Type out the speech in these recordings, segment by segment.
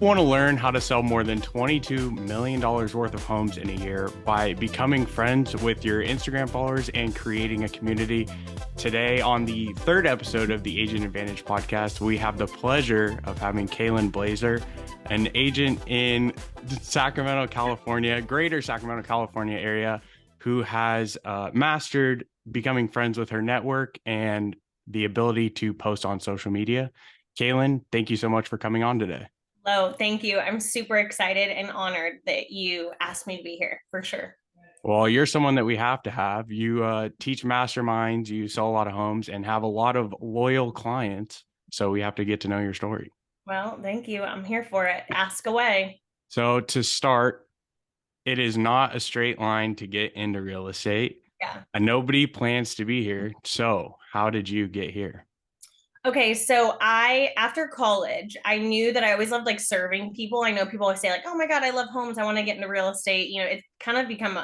Want to learn how to sell more than $22 million worth of homes in a year by becoming friends with your Instagram followers and creating a community. Today, on the third episode of the Agent Advantage podcast, we have the pleasure of having Kaylin Blazer, an agent in Sacramento, California, greater Sacramento, California area, who has mastered becoming friends with her network and the ability to post on social media. Kaylin, thank you so much for coming on today. Hello, thank you. I'm super excited and honored that you asked me to be here for sure. Well, you're someone that we have to have. You teach masterminds, you sell a lot of homes, and have a lot of loyal clients. So we have to get to know your story. Well, thank you. I'm here for it. Ask away. So to start, it is not a straight line to get into real estate. Yeah. And nobody plans to be here. So how did you get here? Okay, after college, I knew that I always loved like serving people. I know people always say like, "Oh my God, I love homes. I want to get into real estate." It's kind of become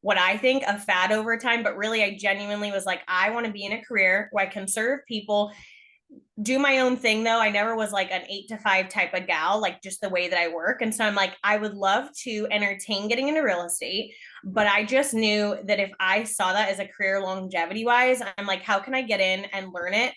what I think a fad over time, but really I genuinely was like, I want to be in a career where I can serve people, do my own thing though. I never was like an 8 to 5 type of gal, like just the way that I work. And so I'm like, I would love to entertain getting into real estate, but I just knew that if I saw that as a career longevity wise, I'm like, how can I get in and learn it?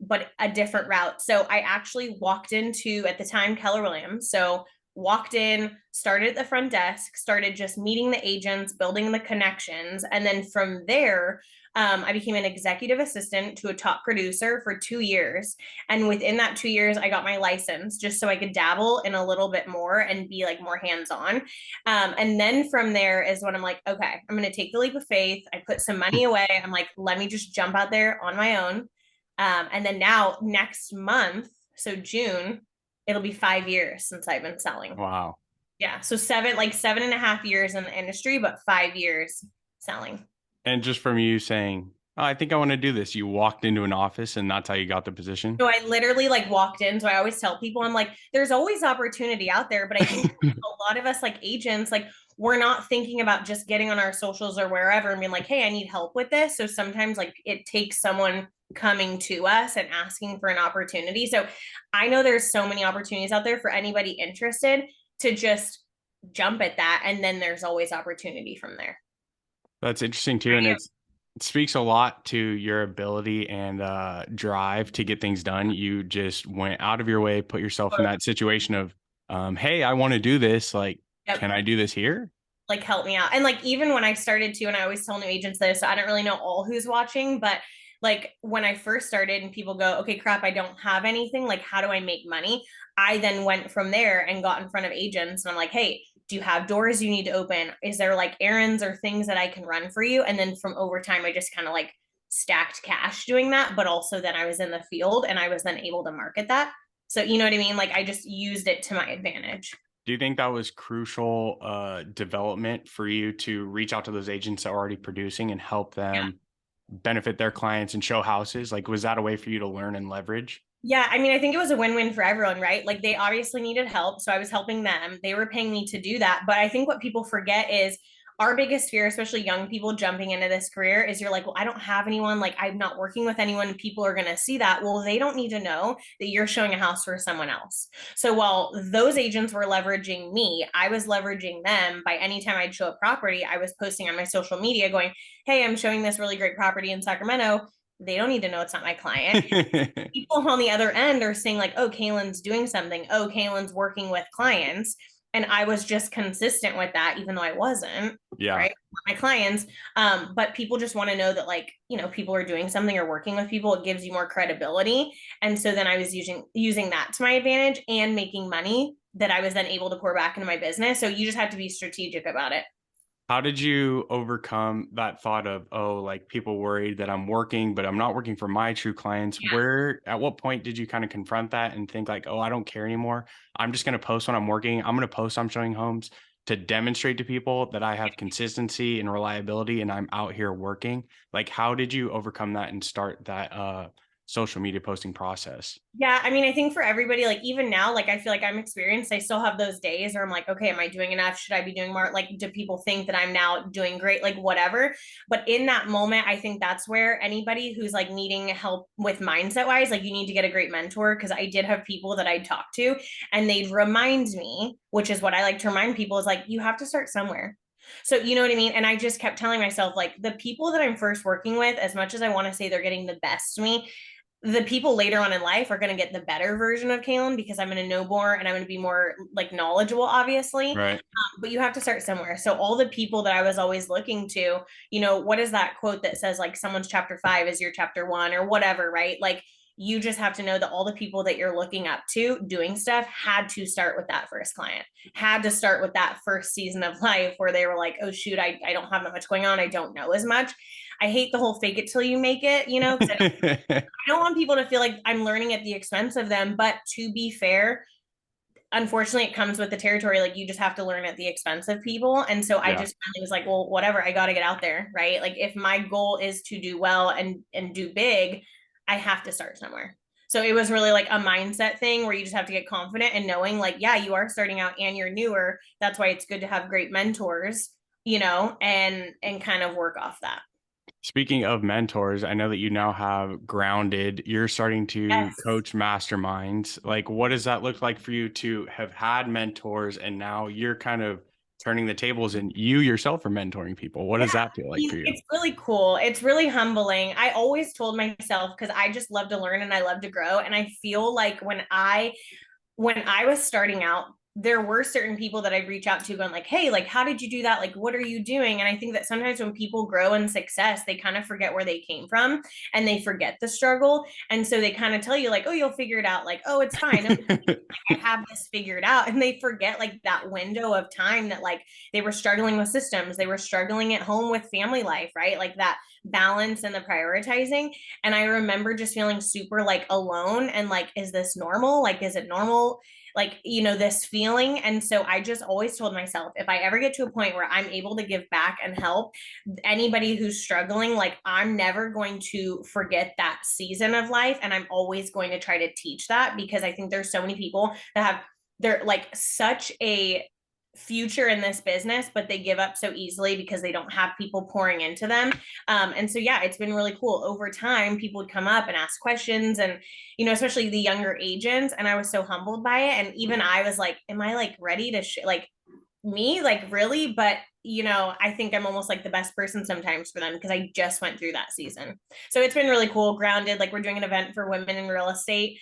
But a different route. So I actually walked into at the time Keller Williams. So walked in, started at the front desk, started just meeting the agents, building the connections. And then from there, I became an executive assistant to a top producer for 2 years. And within that 2 years, I got my license just so I could dabble in a little bit more and be like more hands on. And then from there is when I'm like, okay, I'm going to take the leap of faith. I put some money away. I'm like, let me just jump out there on my own. And then now, next month, so June, it'll be 5 years since I've been selling. Wow. Yeah. So 7.5 years in the industry, but 5 years selling. And just from you saying, oh, I think I want to do this, you walked into an office and that's how you got the position. So I literally like walked in. So I always tell people, I'm like, there's always opportunity out there. But I think a lot of us like agents, like we're not thinking about just getting on our socials or wherever and being like, hey, I need help with this. So sometimes like it takes someone coming to us and asking for an opportunity. So I know there's so many opportunities out there for anybody interested to just jump at that. And then there's always opportunity from there. That's interesting too. And it speaks a lot to your ability and drive to get things done. You just went out of your way, put yourself in that situation of, hey, I want to do this. Like, Yep. can I do this here? Like help me out. And like even when I started to, and I always tell new agents this, so I don't really know all who's watching, but like when I first started and people go, okay, crap, I don't have anything. Like, how do I make money? I then went from there and got in front of agents and I'm like, hey, do you have doors you need to open? Is there like errands or things that I can run for you? And then from over time, I just kind of like stacked cash doing that. But also then I was in the field and I was then able to market that. So you know what I mean? Like I just used it to my advantage. Do you think that was crucial development for you to reach out to those agents that are already producing and help Yeah. them benefit their clients and show houses? Like, was that a way for you to learn and leverage? Yeah, I mean, I think it was a win-win for everyone, right? Like they obviously needed help, so I was helping them. They were paying me to do that. But I think what people forget is our biggest fear, especially young people jumping into this career, is you're like, well, I don't have anyone, like I'm not working with anyone. People are going to see that. Well, they don't need to know that you're showing a house for someone else. So while those agents were leveraging me, I was leveraging them by anytime I'd show a property, I was posting on my social media going, hey, I'm showing this really great property in Sacramento. They don't need to know it's not my client. People on the other end are saying like, oh, Kaylin's doing something. Oh, Kaylin's working with clients. And I was just consistent with that, even though I wasn't, Yeah. right? My clients. But people just want to know that like, people are doing something or working with people. It gives you more credibility. And so then I was using that to my advantage and making money that I was then able to pour back into my business. So you just have to be strategic about it. How did you overcome that thought of, oh, like people worried that I'm working, but I'm not working for my true clients? At what point did you kind of confront that and think like, oh, I don't care anymore. I'm just going to post when I'm working. I'm going to post I'm showing homes to demonstrate to people that I have consistency and reliability and I'm out here working. Like, how did you overcome that and start that social media posting process? Yeah, I mean, I think for everybody, like even now, like I feel like I'm experienced. I still have those days where I'm like, okay, am I doing enough? Should I be doing more? Like, do people think that I'm now doing great? Like, whatever. But in that moment, I think that's where anybody who's like needing help with mindset wise, like you need to get a great mentor. Cause I did have people that I'd talk to and they'd remind me, which is what I like to remind people is like, you have to start somewhere. So, you know what I mean? And I just kept telling myself, like, the people that I'm first working with, as much as I want to say they're getting the best to me, the people later on in life are going to get the better version of Kaylin because I'm going to know more and I'm going to be more like knowledgeable, obviously. Right. But you have to start somewhere. So all the people that I was always looking to, you know, what is that quote that says like someone's chapter 5 is your chapter 1 or whatever, right? Like you just have to know that all the people that you're looking up to doing stuff had to start with that first client, had to start with that first season of life where they were like, oh shoot, I don't have that much going on. I don't know as much. I hate the whole fake it till you make it, you know, because I don't want people to feel like I'm learning at the expense of them. But to be fair, unfortunately, it comes with the territory. Like you just have to learn at the expense of people. And so I Yeah. just finally was like, well, whatever, I got to get out there, right? Like if my goal is to do well and do big, I have to start somewhere. So it was really like a mindset thing where you just have to get confident and knowing like, yeah, you are starting out and you're newer. That's why it's good to have great mentors, you know, and kind of work off that. Speaking of mentors, I know that you now have Grounded. You're starting to Yes. coach masterminds. Like, what does that look like for you to have had mentors and now you're kind of turning the tables and you yourself are mentoring people? What Yeah, does that feel like for you? it's really cool. It's really humbling. I always told myself because I just love to learn and I love to grow. And I feel like when I was starting out, there were certain people that I'd reach out to going like, hey, like, how did you do that? Like, what are you doing? And I think that sometimes when people grow in success, they kind of forget where they came from and they forget the struggle. And so they kind of tell you like, oh, you'll figure it out. Like, oh, it's fine. I have this figured out. And they forget like that window of time that like they were struggling with systems, they were struggling at home with family life, right? Like that balance and the prioritizing. And I remember just feeling super like alone and like, is this normal? Like, is it normal? Like, you know, this feeling. And so I just always told myself if I ever get to a point where I'm able to give back and help anybody who's struggling, like I'm never going to forget that season of life. And I'm always going to try to teach that because I think there's so many people that have, they're like such a future in this business, but they give up so easily because they don't have people pouring into them. And so, yeah, it's been really cool. Over time, people would come up and ask questions and, you know, especially the younger agents. And I was so humbled by it. And even I was like, am I like ready to, like, me? Like, really? But, you know, I think I'm almost like the best person sometimes for them because I just went through that season. So it's been really cool. Grounded, like, we're doing an event for women in real estate.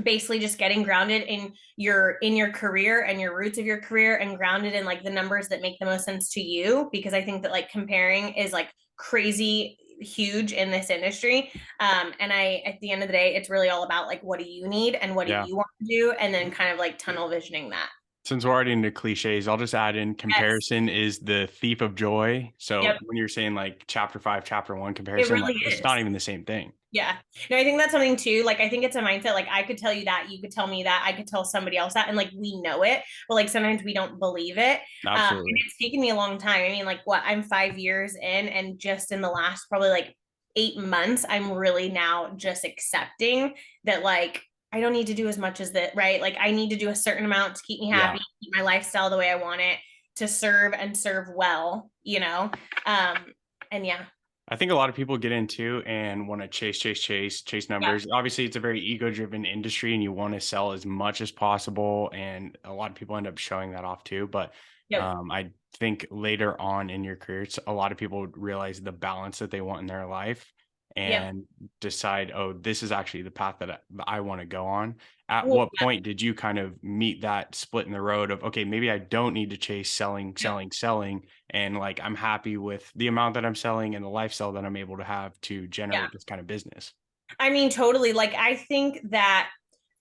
Basically just getting grounded in your career and your roots of your career and grounded in like the numbers that make the most sense to you because I think that like comparing is like crazy huge in this industry. And I at the end of the day it's really all about like what do you need and what do Yeah. you want to do and then kind of like tunnel visioning that. Since we're already into cliches, I'll just add in Yes. comparison is the thief of joy. So Yep. when you're saying like chapter 5, chapter 1 It comparison, really like it's not is. even the same thing. Yeah. No, I think that's something too. Like, I think it's a mindset. Like, I could tell you that, you could tell me that, I could tell somebody else that, and like we know it, but like sometimes we don't believe it. And Absolutely. it's taken me a long time. I mean, like, what I'm 5 years in, and just in the last probably like 8 months, I'm really now just accepting that, like, I don't need to do as much as that, right? Like, I need to do a certain amount to keep me Yeah. happy, keep my lifestyle the way I want it, to serve and serve well, you know? Um, and yeah. I think a lot of people get into and want to chase Yeah. numbers. Obviously, it's a very ego driven industry and you want to sell as much as possible. And a lot of people end up showing that off too. But Yep. I think later on in your career, a lot of people would realize the balance that they want in their life Yep. and decide, oh, this is actually the path that I want to go on. At Well, what point did you kind of meet that split in the road of, okay, maybe I don't need to chase yeah. selling, and like I'm happy with the amount that I'm selling and the lifestyle that I'm able to have to Yeah. generate this kind of business? I mean, totally. Like, I think that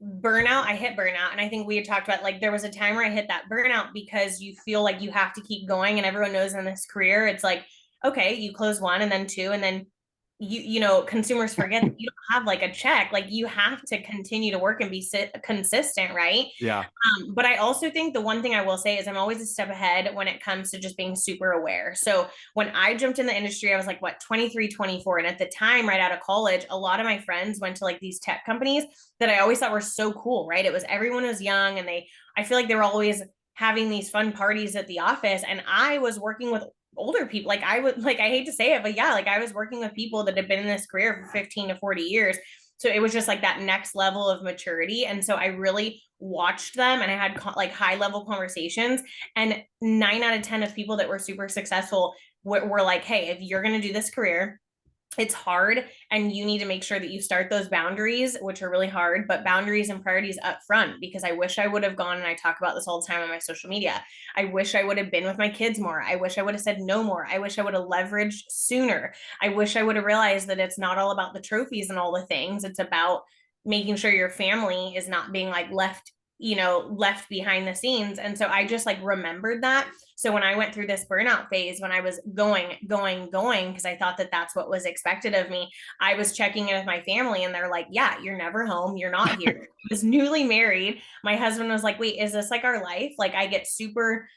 burnout, I hit burnout. And I think we had talked about like there was a time where I hit that burnout because you feel like you have to keep going. And everyone knows in this career, it's like, okay, you close one and then two, and then consumers forget that you don't have like a check. Like you have to continue to work and be consistent, right? Yeah. But I also think the one thing I will say is I'm always a step ahead when it comes to just being super aware. So when I jumped in the industry, I was like, what, 23, 24. And at the time, right out of college, a lot of my friends went to like these tech companies that I always thought were so cool, right? It was everyone was young and I feel like they were always having these fun parties at the office. And I was working with older people. Like I hate to say it, but yeah, like I was working with people that had been in this career for 15 to 40 years. So it was just like that next level of maturity. And so I really watched them and I had like high level conversations. And 9 out of 10 of people that were super successful were like, hey, if you're going to do this career, it's hard and you need to make sure that you start those boundaries, which are really hard, but boundaries and priorities up front. Because I wish I would have gone, and I talk about this all the time on my social media, I wish I would have been with my kids more. I wish I would have said no more. I wish I would have leveraged sooner. I wish I would have realized that it's not all about the trophies and all the things. It's about making sure your family is not being like left behind the scenes. And so I just like remembered that. So when I went through this burnout phase, when I was going, because I thought that that's what was expected of me, I was checking in with my family and they're like, yeah, you're never home. You're not here. I was newly married. My husband was like, wait, is this like our life? Like I get super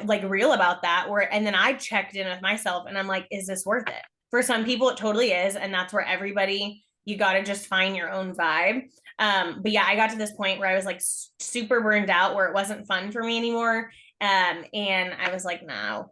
like real about that and then I checked in with myself and I'm like, is this worth it? For some people, it totally is. And that's where you got to just find your own vibe. But yeah, I got to this point where I was like super burned out, where it wasn't fun for me anymore. And I was like, no.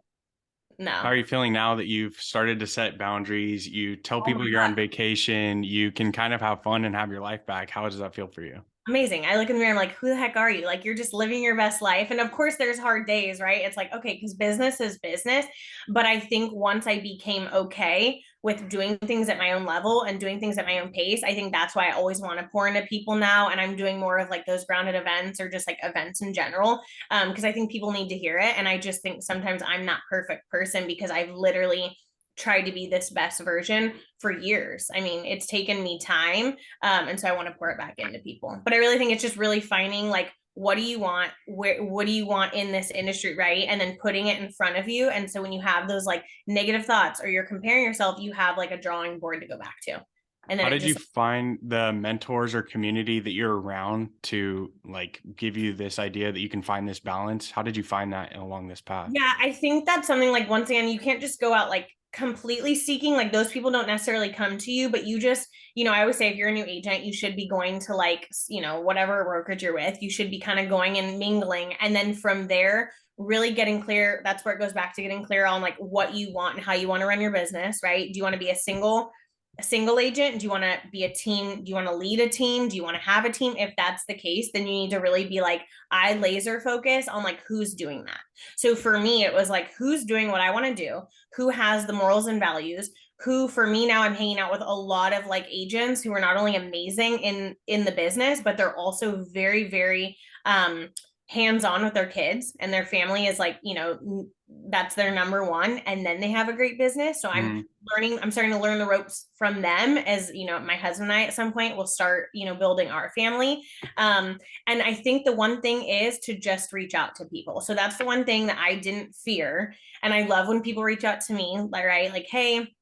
How are you feeling now that you've started to set boundaries? You tell Oh people my you're on God. vacation, you can kind of have fun and have your life back. How does that feel for you? Amazing. I look in the mirror, I'm like, who the heck are you? Like, you're just living your best life. And of course, there's hard days, right? It's like, okay, because business is business. But I think once I became okay with doing things at my own level and doing things at my own pace, I think that's why I always want to pour into people now. And I'm doing more of like those grounded events or just like events in general. Because I think people need to hear it. And I just think sometimes I'm that perfect person because I've literally tried to be this best version for years. I mean, it's taken me time. And so I want to pour it back into people. But I really think it's just really finding like, what do you want? What do you want in this industry, right? And then putting it in front of you. And so when you have those like negative thoughts or you're comparing yourself, you have like a drawing board to go back to. And then How it did you just find the mentors or community that you're around to like give you this idea that you can find this balance? How did you find that along this path? Yeah, I think that's something like once again, you can't just go out like completely seeking, like those people don't necessarily come to you, but you just, I always say if you're a new agent, you should be going to like, whatever brokerage you're with, you should be kind of going and mingling. And then from there, really getting clear. That's where it goes back to getting clear on like what you want and how you want to run your business, right? Do you want to be a single agent? Do you want to be a team? Do you want to lead a team? Do you want to have a team? If that's the case, then you need to really be like, I laser focus on like who's doing that. So for me, it was like, who's doing what I want to do? Who has the morals and values? Who, for me now, I'm hanging out with a lot of like agents who are not only amazing in the business, but they're also very, very hands-on with their kids, and their family is like, that's their number one, and then they have a great business. So I'm starting to learn the ropes from them, as my husband and I at some point will start building our family. And I think the one thing is to just reach out to people. So that's the one thing that I didn't fear, and I love when people reach out to me, right? Like, hey,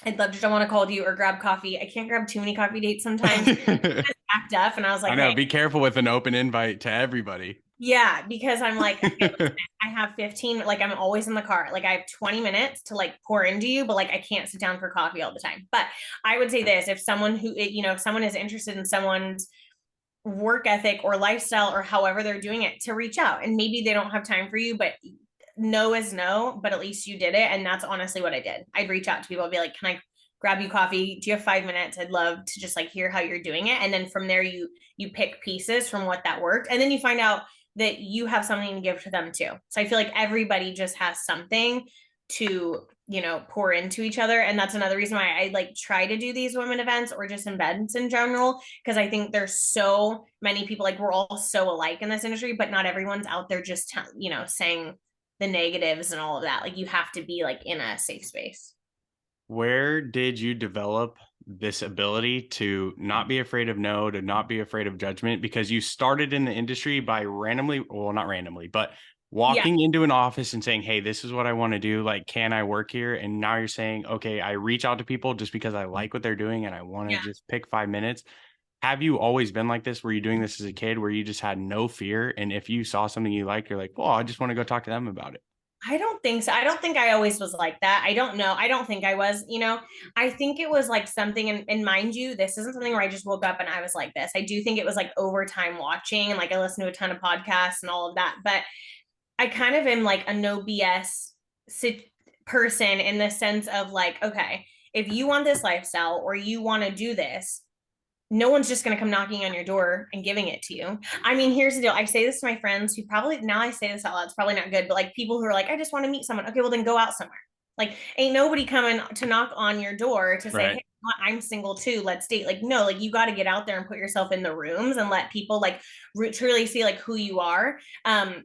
I'd love to jump on a call with you or grab coffee. I can't grab too many coffee dates sometimes. I Backed up, and I was like, know. hey, Be careful with an open invite to everybody. yeah, because I'm like, okay, listen, I have 15, like I'm always in the car. Like I have 20 minutes to like pour into you, but like I can't sit down for coffee all the time. But I would say this, if someone is interested in someone's work ethic or lifestyle or however they're doing it, to reach out. And maybe they don't have time for you, but no is no, but at least you did it. And that's honestly what I did. I'd reach out to people, I'd be like, can I grab you coffee? Do you have 5 minutes? I'd love to just like hear how you're doing it. And then from there, you pick pieces from what that worked. And then you find out that you have something to give to them too. So I feel like everybody just has something to, pour into each other. And that's another reason why I like try to do these women events or just events in general, because I think there's so many people, like we're all so alike in this industry, but not everyone's out there just, saying the negatives and all of that. Like you have to be like in a safe space. Where did you develop this ability to not be afraid of no, to not be afraid of judgment? Because you started in the industry by randomly, well, not randomly, but Yeah. walking into an office and saying, hey, this is what I want to do. Like, can I work here? And now you're saying, okay, I reach out to people just because I like what they're doing and I want to Yeah. just pick 5 minutes. Have you always been like this? Were you doing this as a kid where you just had no fear? And if you saw something you liked, you're like, well, I just want to go talk to them about it. I don't think so. I don't think I always was like that. I don't know. I don't think I was, I think it was like something, and mind you, this isn't something where I just woke up and I was like this. I do think it was like over time watching, and like I listened to a ton of podcasts and all of that. But I kind of am like a no BS person in the sense of like, okay, if you want this lifestyle or you want to do this, no one's just going to come knocking on your door and giving it to you. I mean, here's the deal. I say this to my friends who probably, now I say this out loud, it's probably not good, but like people who are like, I just want to meet someone. Okay, well then go out somewhere. Like, ain't nobody coming to knock on your door to say, Right. hey, I'm single too, let's date. Like, no, like you got to get out there and put yourself in the rooms and let people like truly see like who you are.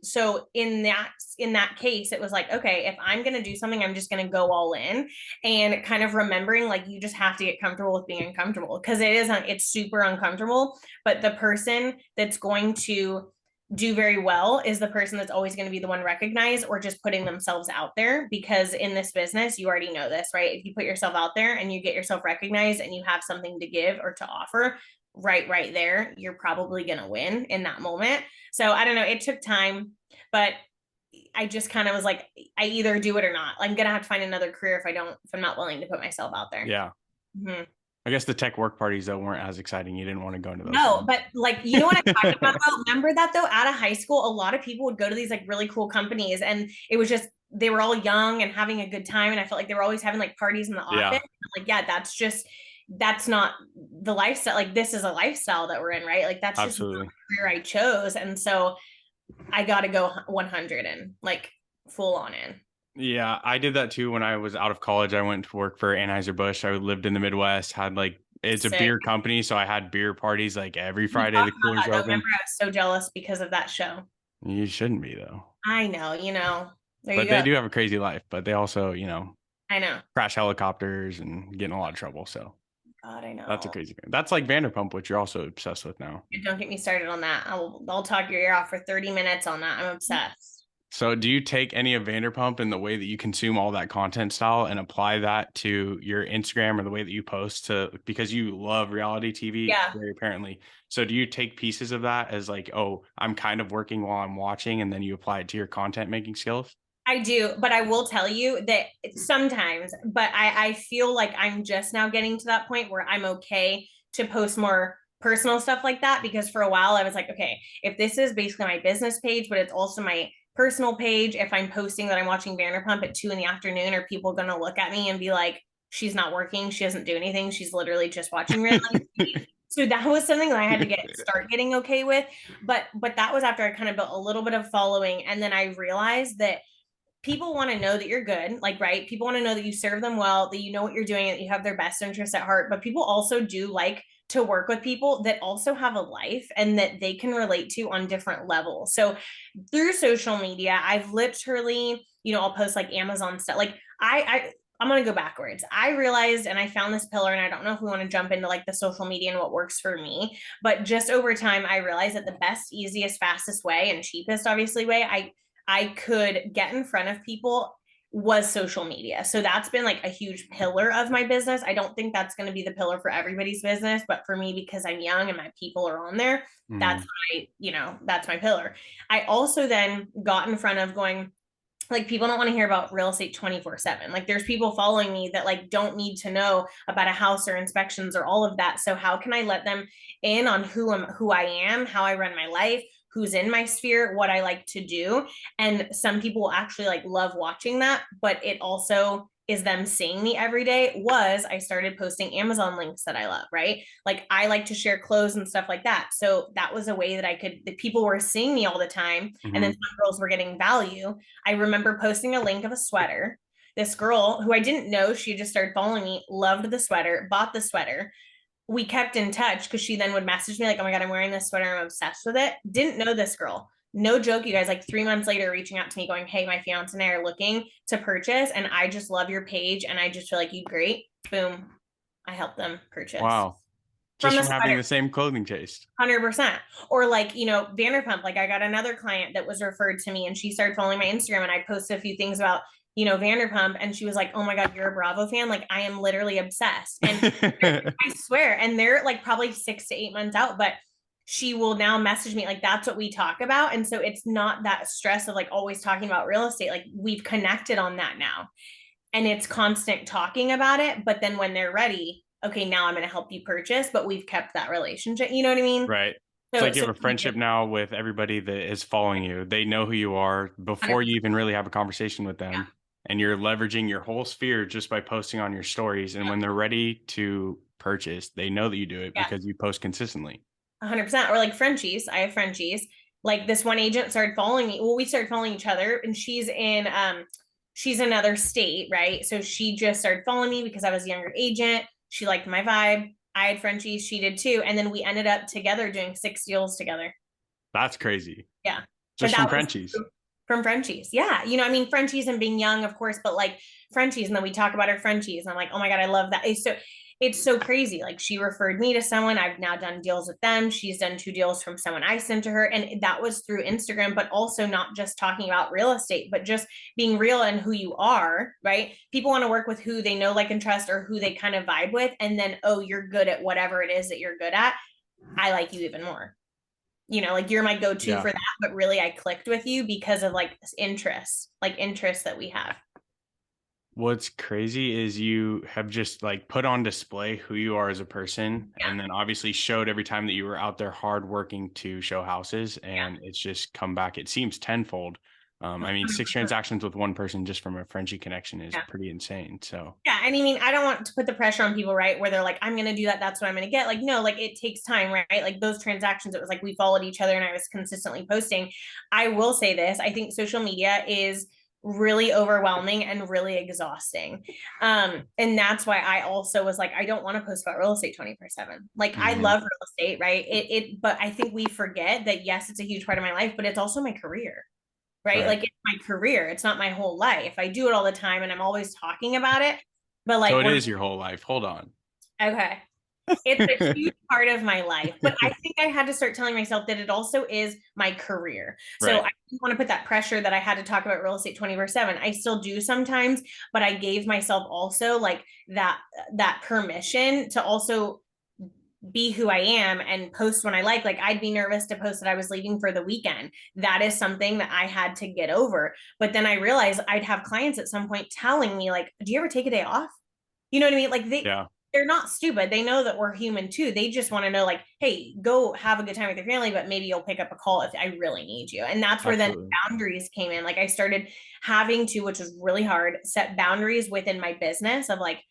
So in that case, it was like, okay, if I'm gonna do something, I'm just gonna go all in, and kind of remembering like you just have to get comfortable with being uncomfortable, because it's super uncomfortable. But the person that's going to do very well is the person that's always going to be the one recognized or just putting themselves out there, because in this business you already know this, right? If you put yourself out there and you get yourself recognized and you have something to give or to offer, right there, you're probably going to win in that moment. So I don't know, it took time, but I just kind of was like, I either do it or not. I'm gonna have to find another career if I'm not willing to put myself out there. Yeah. Mhm. I guess the tech work parties though weren't as exciting. You didn't want to go into those No, ones. but like, you know what I'm talking about though? Remember that though? Out of high school, a lot of people would go to these like really cool companies, and it was just they were all young and having a good time, and I felt like they were always having like parties in the office. Yeah, Like, yeah, that's not the lifestyle. Like, this is a lifestyle that we're in, right? Like, that's just not absolutely. the career I chose, and so I got to go 100 and like full on in. Yeah, I did that too when I was out of college. I went to work for Anheuser-Busch. I lived in the Midwest, had like it's a Sick. beer company, so I had beer parties like every We Friday the talked about coolers that are though. open. Remember, I was so jealous because of that show. You shouldn't be though. I know, there you But they go. do have a crazy life, but they also, I know. crash helicopters and get in a lot of trouble. So God, I that's a know. crazy thing. That's like Vanderpump, which you're also obsessed with now. Don't get me started on that. I'll talk your ear off for 30 minutes on that. I'm obsessed. So do you take any of Vanderpump and the way that you consume all that content style and apply that to your Instagram or the way that you post to because you love reality TV Yeah, very apparently. So do you take pieces of that as like, oh, I'm kind of working while I'm watching and then you apply it to your content making skills? I do. But I will tell you that sometimes, but I feel like I'm just now getting to that point where I'm okay to post more personal stuff like that, because for a while I was like, okay, if this is basically my business page, but it's also my personal page, if I'm posting that I'm watching Vanderpump at 2 in the afternoon, are people going to look at me and be like, she's not working, she doesn't do anything, she's literally just watching reality TV? So that was something that I had to start getting okay with. But that was after I kind of built a little bit of following, and then I realized that people want to know that you're good, like, right? People want to know that you serve them well, that you know what you're doing, that you have their best interests at heart. But people also do like to work with people that also have a life and that they can relate to on different levels. So through social media, I've literally, I'll post like Amazon stuff. Like I'm going to go backwards. I realized, and I found this pillar, and I don't know if we want to jump into like the social media and what works for me, but just over time, I realized that the best, easiest, fastest way and cheapest, obviously, way I could get in front of people was social media. So that's been like a huge pillar of my business. I don't think that's going to be the pillar for everybody's business, but for me, because I'm young and my people are on there, that's Mhm. that's my pillar. I also then got in front of going, like, people don't want to hear about real estate 24/7. Like, there's people following me that like don't need to know about a house or inspections or all of that. So how can I let them in on who I am, how I run my life, who's in my sphere, what I like to do? And some people will actually like love watching that, but it also is them seeing me every day. Was I started posting Amazon links that I love, right? Like, I like to share clothes and stuff like that. So that was a way that the people were seeing me all the time. And then Mhm. some girls were getting value. I remember posting a link of a sweater. This girl who I didn't know, she just started following me, loved the sweater, bought the sweater. We kept in touch because she then would message me like, oh my God, I'm wearing this sweater, I'm obsessed with it. Didn't know this girl. No joke, you guys, like 3 months later, reaching out to me going, hey, my fiance and I are looking to purchase, and I just love your page and I just feel like you great. Boom. I helped them purchase. Wow. Just from the from having sweater. the same clothing taste. 100%. Or like, Vanderpump, like I got another client that was referred to me and she started following my Instagram and I posted a few things about, Vanderpump and she was like, "Oh my God, you're a Bravo fan." Like I am literally obsessed. And I swear, and they're like probably 6 to 8 months out, but she will now message me like that's what we talk about. And so it's not that stress of like always talking about real estate. Like we've connected on that now. And it's constant talking about it. But then when they're ready, okay, now I'm going to help you purchase, but we've kept that relationship. You know what I mean? Right. It's So, like you so have a friendship now with everybody that is following you. They know who you are before 100%. you even really have a conversation with Yeah. them. And you're leveraging your whole sphere just by posting on your stories. And when they're ready to purchase, they know that you do it Yeah. because you post consistently. 100%. Or like Frenchies. I have Frenchies. Like this one agent started following me. Well, we started following each other and she's another state, right? So she just started following me because I was a younger agent. She liked my vibe. I had Frenchies. She did too. And then we ended up together doing 6 deals together. That's crazy. Yeah. But Just from that was Frenchies. from Frenchies. Yeah. I mean, Frenchies and being young, of course, but like Frenchies. And then we talk about our Frenchies. And I'm like, oh my God, I love that. It's so crazy. Like she referred me to someone. I've now done deals with them. She's done 2 deals from someone I sent to her. And that was through Instagram, but also not just talking about real estate, but just being real and who you are, right? People want to work with who they know, like, and trust, or who they kind of vibe with. And then, oh, you're good at whatever it is that you're good at. I like you even more. Like you're my go-to Yeah. for that, but really I clicked with you because of like this interest that we have. What's crazy is you have just like put on display who you are as a person, Yeah. and then obviously showed every time that you were out there hard working to show houses, Yeah. and it's just come back. It seems tenfold. I mean, 6 transactions with one person just from a Frenchie connection is Yeah. pretty insane. So Yeah. And I mean, I don't want to put the pressure on people, right? Where they're like, I'm going to do that. That's what I'm going to get. Like, no, like it takes time, right? Like those transactions, it was like we followed each other and I was consistently posting. I will say this, I think social media is really overwhelming and really exhausting. And that's why I also was like, I don't want to post about real estate 24/7. Like I Mhm. love real estate, right? But I think we forget that yes, it's a huge part of my life, but it's also my career, right? Right. Like it's my career. It's not my whole life. I do it all the time and I'm always talking about it. But So like it we're is your whole life. Hold on. okay. It's a huge part of my life. But I think I had to start telling myself that it also is my career. So Right. I didn't want to put that pressure that I had to talk about real estate 24/7. I still do sometimes, but I gave myself also like that permission to also be who I am and post when I like. Like I'd be nervous to post that I was leaving for the weekend. That is something that I had to get over. But then I realized I'd have clients at some point telling me like, "Do you ever take a day off?" You know what I mean? Like Yeah. they're not stupid. They know that we're human too. They just want to know like, "Hey, go have a good time with your family, but maybe you'll pick up a call if I really need you." And that's where then Absolutely. boundaries came in. Like I started having to, which was really hard, set boundaries within my business of like,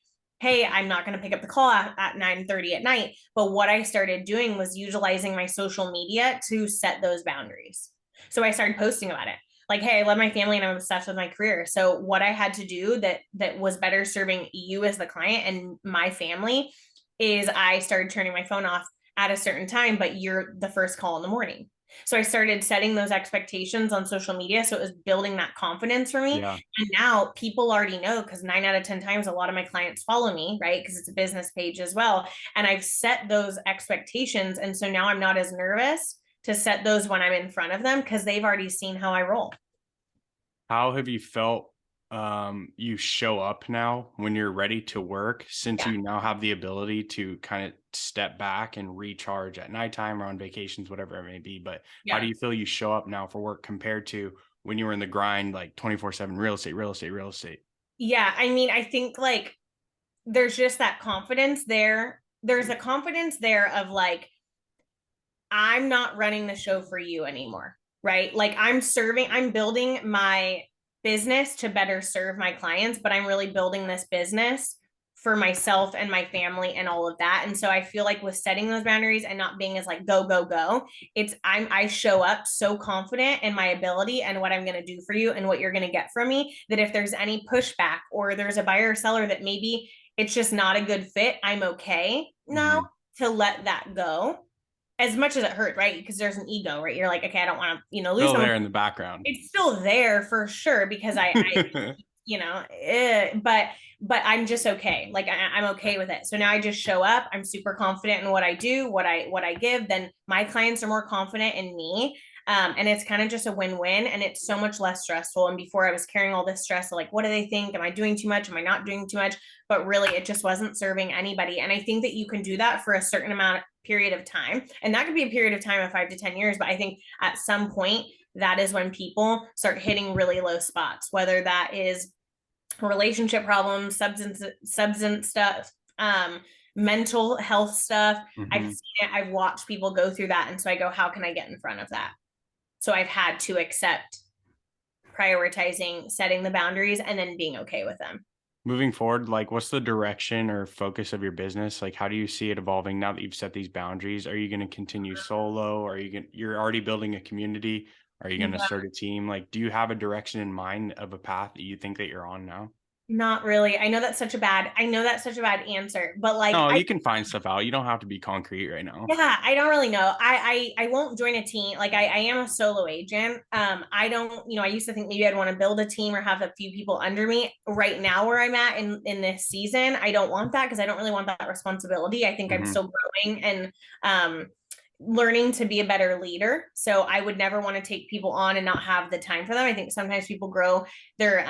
hey, I'm not going to pick up the call at 9:30 at night. But what I started doing was utilizing my social media to set those boundaries. So I started posting about it. Like, hey, I love my family and I'm obsessed with my career. So what I had to do that was better serving you as the client and my family is I started turning my phone off at a certain time, but you're the first call in the morning. So I started setting those expectations on social media. So it was building that confidence for me. Yeah. And now people already know because 9 out of 10 times, a lot of my clients follow me, right? Because it's a business page as well. And I've set those expectations. And so now I'm not as nervous to set those when I'm in front of them because they've already seen how I roll. How have you felt you show up now when you're ready to work, since Yeah. you now have the ability to kind of step back and recharge at nighttime or on vacations, whatever it may be? But how do Yeah. you feel you show up now for work compared to when you were in the grind, like 24/7 real estate, real estate, real estate? Yeah. I mean, I think like there's just that confidence there. There's a confidence there of like, I'm not running the show for you anymore, right? Like I'm building my business to better serve my clients, but I'm really building this business for myself and my family and all of that. And so I feel like with setting those boundaries and not being as like go go go, I show up so confident in my ability and what I'm going to do for you and what you're going to get from me that if there's any pushback or there's a buyer or seller that maybe it's just not a good fit, I'm okay now Mhm. to let that go as much as it hurt, right? Because there's an ego, right? You're like, okay, I don't want to, lose Still someone. there in the background. It's still there for sure because I but I'm just okay. Like I'm okay with it. So now I just show up. I'm super confident in what I do, what I give. Then my clients are more confident in me. And it's kind of just a win-win, and it's so much less stressful. And before I was carrying all this stress of like, what do they think? Am I doing too much? Am I not doing too much? But really, it just wasn't serving anybody. And I think that you can do that for a certain amount period of time. And that could be a period of time of 5 to 10 years. But I think at some point, that is when people start hitting really low spots, whether that is relationship problems, substance stuff, mental health stuff. I've Mhm. seen it, I've watched people go through that. And so I go, how can I get in front of that? So I've had to accept prioritizing, setting the boundaries, and then being okay with them. Moving forward, like what's the direction or focus of your business? Like how do you see it evolving now that you've set these boundaries? Are you going to continue solo? Are you going you're already building a community? Are you going to start a team? Like do you have a direction in mind of a path that you think that you're on now? Not really. I know that's such a bad answer, but like No, I you can find stuff out. You don't have to be concrete right now. yeah, I don't really know. I won't join a team. Like I am a solo agent. I don't, I used to think maybe I'd want to build a team or have a few people under me. Right now where I'm at in this season, I don't want that because I don't really want that responsibility. I think I'm Mhm. still growing and learning to be a better leader. So I would never want to take people on and not have the time for them. I think sometimes people grow their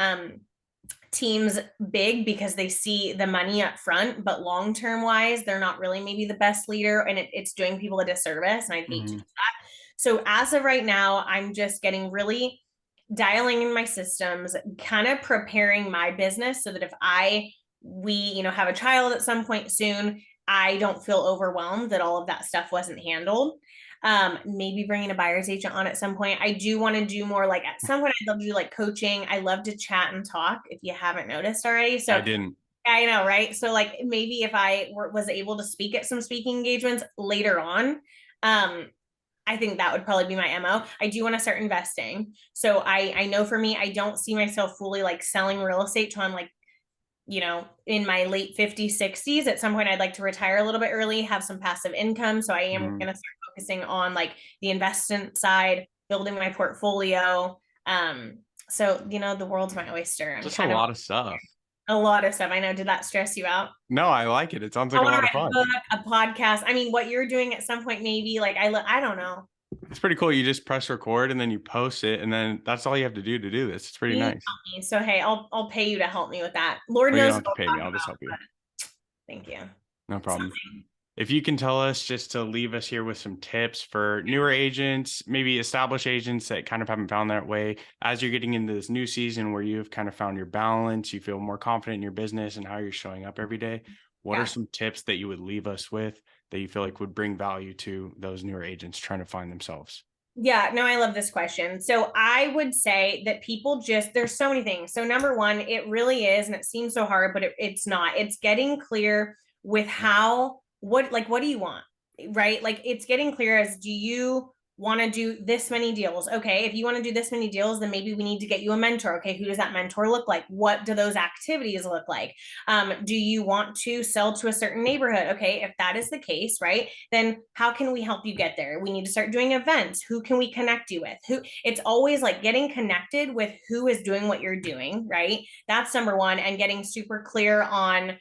teams big because they see the money up front, but long term wise, they're not really maybe the best leader, and it's doing people a disservice. And I'd hate to do Mhm. that. So as of right now, I'm just getting really dialing in my systems, kind of preparing my business so that if we have a child at some point soon, I don't feel overwhelmed that all of that stuff wasn't handled. Maybe bringing a buyer's agent on at some point. I do want to do more, like at some point I'd love to do like coaching. I love to chat and talk, if you haven't noticed already. I So didn't. I know, right? So like maybe if was able to speak at some speaking engagements later on, um, I think that would probably be my MO. I do want to start investing. So I know for me, I don't see myself fully like selling real estate till I'm like, in my late 50s, 60s. At some point, I'd like to retire a little bit early, have some passive income. So I am Mhm. going to start focusing on like the investment side, building my portfolio. So, the world's my oyster. I'm Just a kind of lot of stuff. a lot of stuff. I know. Did that stress you out? No, I like it. It sounds I like a want to lot of write a fun. book, a podcast. I mean, what you're doing at some point, maybe like I don't know. It's pretty cool. You just press record and then you post it, and then that's all you have to do this. It's pretty You nice. help me. So hey, I'll pay you to help me with that. Lord Well, you don't knows have what to pay me. I'll talk I'll just about. help you. Thank you. No So, problem. If you can tell us just to leave us here with some tips for newer agents, maybe established agents that kind of haven't found that way as you're getting into this new season where you've kind of found your balance, you feel more confident in your business and how you're showing up every day. What are yeah. some tips that you would leave us with that you feel like would bring value to those newer agents trying to find themselves? Yeah, no, I love this question. So I would say that people there's so many things. So number one, it really is, and it seems so hard, but it's not. It's getting clear with what do you want? Right? Like it's getting clear as, do you want to do this many deals? Okay, if you want to do this many deals, then maybe we need to get you a mentor. Okay, who does that mentor look like? What do those activities look like? Do you want to sell to a certain neighborhood? Okay, if that is the case, right, then how can we help you get there? We need to start doing events. Who can we connect you with? It's always like getting connected with who is doing what you're doing, right? That's number one, and getting super clear on,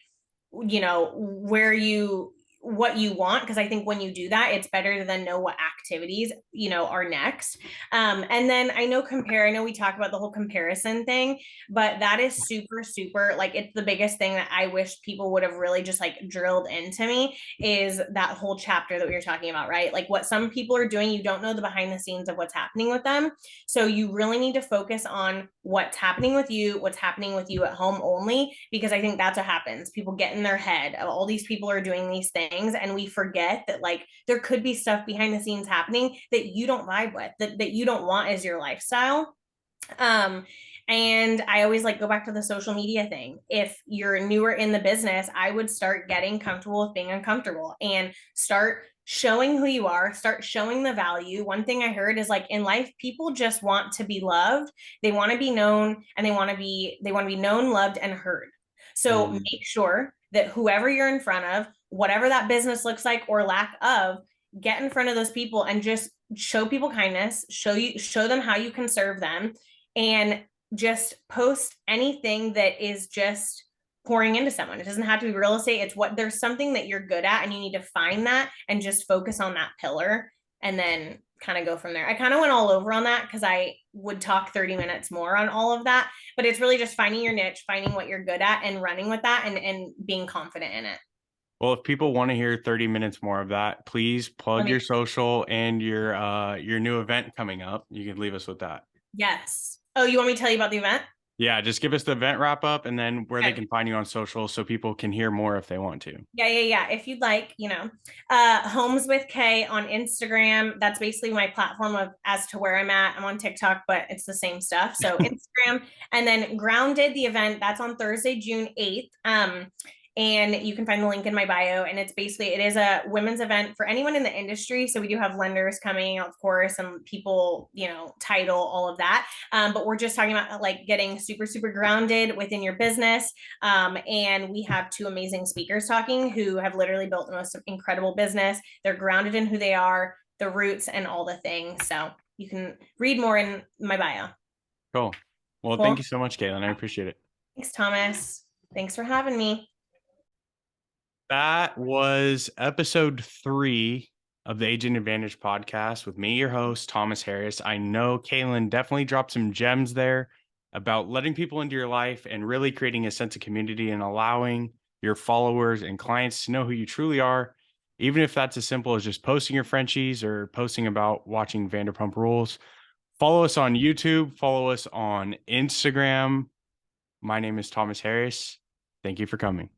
where you what you want, because I think when you do that, it's better to then know what activities are next. And then I know we talk about the whole comparison thing, but that is super super, like, it's the biggest thing that I wish people would have really just like drilled into me, is that whole chapter that we were talking about, right? Like what some people are doing, you don't know the behind the scenes of what's happening with them. So you really need to focus on what's happening with you, what's happening with you at home only, because I think that's what happens. People get in their head of all these people are doing these things, and we forget that like there could be stuff behind the scenes happening that you don't vibe with, that you don't want as your lifestyle. Um, and I always like go back to the social media thing. If you're newer in the business, I would start getting comfortable with being uncomfortable and start showing who you are, start showing the value. One thing I heard is like in life, people just want to be loved. They want to be known, and they want to be known, loved, and heard. So Mm. make sure that whoever you're in front of, whatever that business looks like or lack of, get in front of those people and just show people kindness, show them how you can serve them, and just post anything that is just pouring into someone. It doesn't have to be real estate. It's what there's something that you're good at and you need to find that and just focus on that pillar and then kind of go from there. I kind of went all over on that because I would talk 30 minutes more on all of that, but it's really just finding your niche, finding what you're good at and running with that and being confident in it. Well, if people want to hear 30 minutes more of that, please plug your social and your new event coming up. You can leave us with that. Yes. Oh, you want me to tell you about the event? Yeah, just give us the event wrap up and then where they Okay. can find you on social so people can hear more if they want to. Yeah. If you'd like, Homes with K on Instagram. That's basically my platform of as to where I'm at. I'm on TikTok, but it's the same stuff. So Instagram, and then Grounded, the event that's on Thursday, June 8th. And you can find the link in my bio. And it is a women's event for anyone in the industry. So we do have lenders coming, of course, and people, title, all of that. But we're just talking about like getting super, super grounded within your business. And we have two amazing speakers talking who have literally built the most incredible business. They're grounded in who they are, the roots, and all the things. So you can read more in my bio. Cool. Well, Cool. thank you so much, Caitlin. I appreciate it. Thanks, Thomas. Thanks for having me. That was episode 3 of the Agent Advantage podcast with me, your host, Thomas Harris. I know Caitlin definitely dropped some gems there about letting people into your life and really creating a sense of community and allowing your followers and clients to know who you truly are, even if that's as simple as just posting your Frenchies or posting about watching Vanderpump Rules. Follow us on YouTube. Follow us on Instagram. My name is Thomas Harris. Thank you for coming.